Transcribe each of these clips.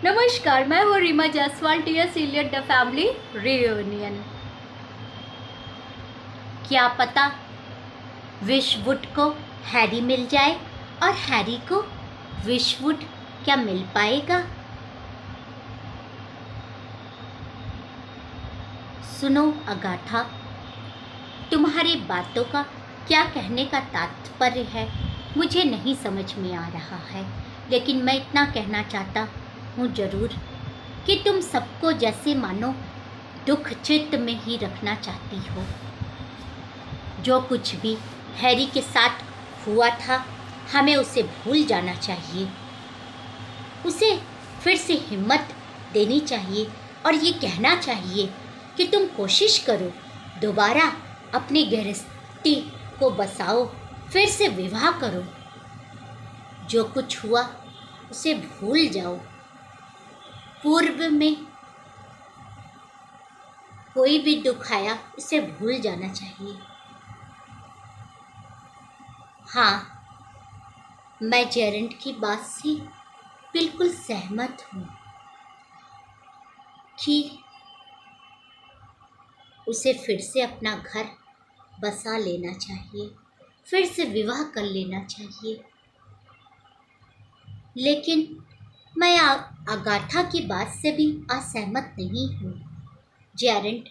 नमस्कार, मैं हूँ Reema Jaiswal. T S Eliot the family reunion. क्या पता विशवुड को हैरी मिल जाए और हैरी को विशवुड क्या मिल पाएगा। सुनो अगाथा, तुम्हारी बातों का क्या कहने का तात्पर्य है मुझे नहीं समझ में आ रहा है, लेकिन मैं इतना कहना चाहता हूँ जरूर कि तुम सबको जैसे मानो दुख चित्त में ही रखना चाहती हो। जो कुछ भी हैरी के साथ हुआ था हमें उसे भूल जाना चाहिए, उसे फिर से हिम्मत देनी चाहिए और ये कहना चाहिए कि तुम कोशिश करो, दोबारा अपनी गृहस्थी को बसाओ, फिर से विवाह करो। जो कुछ हुआ उसे भूल जाओ। पूर्व में कोई भी दुख आया उसे भूल जाना चाहिए। हाँ, मैं जेरेंट की बात से बिल्कुल सहमत हूँ कि उसे फिर से अपना घर बसा लेना चाहिए, फिर से विवाह कर लेना चाहिए। लेकिन मैं अगाथा की बात से भी असहमत नहीं हूँ। जेरेंट,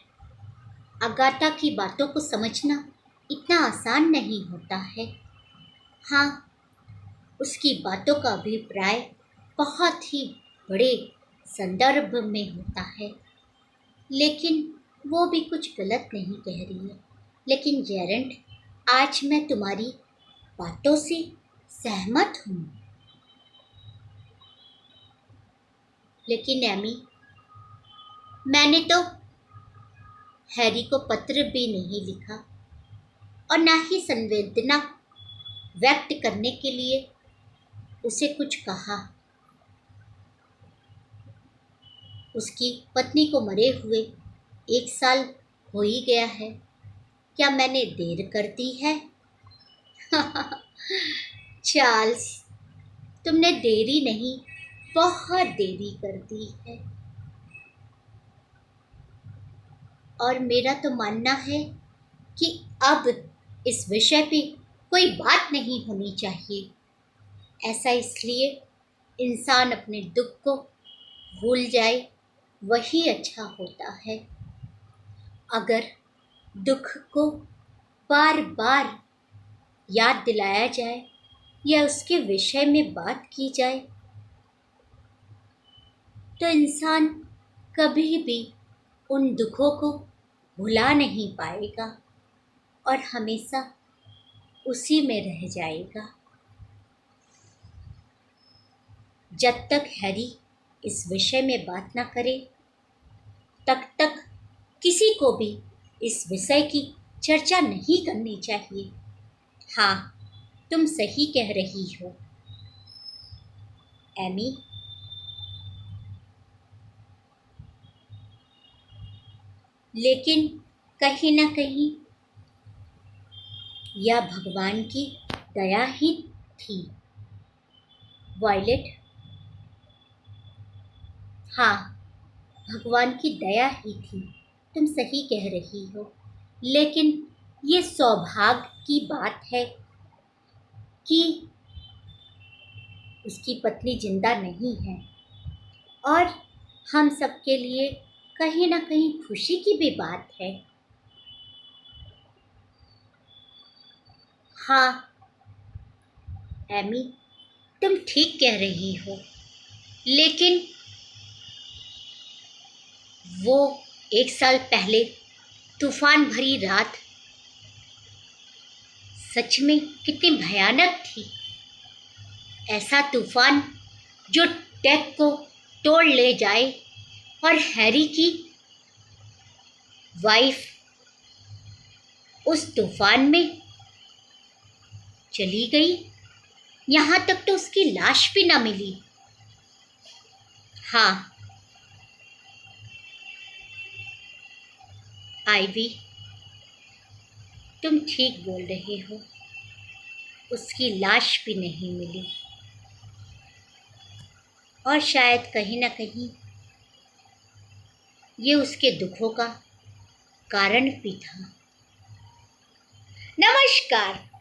अगाथा की बातों को समझना इतना आसान नहीं होता है। हाँ, उसकी बातों का अभिप्राय बहुत ही बड़े संदर्भ में होता है, लेकिन वो भी कुछ गलत नहीं कह रही है। लेकिन जेरेंट, आज मैं तुम्हारी बातों से सहमत हूँ। लेकिन एमी, मैंने तो हैरी को पत्र भी नहीं लिखा और ना ही संवेदना व्यक्त करने के लिए उसे कुछ कहा। उसकी पत्नी को मरे हुए 1 साल हो ही गया है। क्या मैंने देर कर दी है? चार्ल्स, तुमने देरी नहीं, बहुत देरी कर दी है। और मेरा तो मानना है कि अब इस विषय पे कोई बात नहीं होनी चाहिए। ऐसा इसलिए इंसान अपने दुख को भूल जाए, वही अच्छा होता है। अगर दुख को बार बार याद दिलाया जाए या उसके विषय में बात की जाए तो इंसान कभी भी उन दुखों को भुला नहीं पाएगा और हमेशा उसी में रह जाएगा। जब तक हैरी इस विषय में बात ना करे तब तक किसी को भी इस विषय की चर्चा नहीं करनी चाहिए। हाँ, तुम सही कह रही हो एमी। लेकिन कहीं ना कहीं यह भगवान की दया ही थी वायलेट। हाँ, भगवान की दया ही थी, तुम सही कह रही हो। लेकिन ये सौभाग्य की बात है कि उसकी पत्नी जिंदा नहीं है और हम सबके लिए कहीं ना कहीं खुशी की भी बात है। हाँ एमी, तुम ठीक कह रही हो। लेकिन वो 1 साल पहले तूफान भरी रात सच में कितनी भयानक थी। ऐसा तूफान जो टेक को तोड़ ले जाए और हैरी की वाइफ उस तूफान में चली गई, यहाँ तक तो उसकी लाश भी ना मिली। हाँ आइवी, तुम ठीक बोल रहे हो, उसकी लाश भी नहीं मिली। और शायद कहीं ना कहीं ये उसके दुखों का कारण भी था। नमस्कार।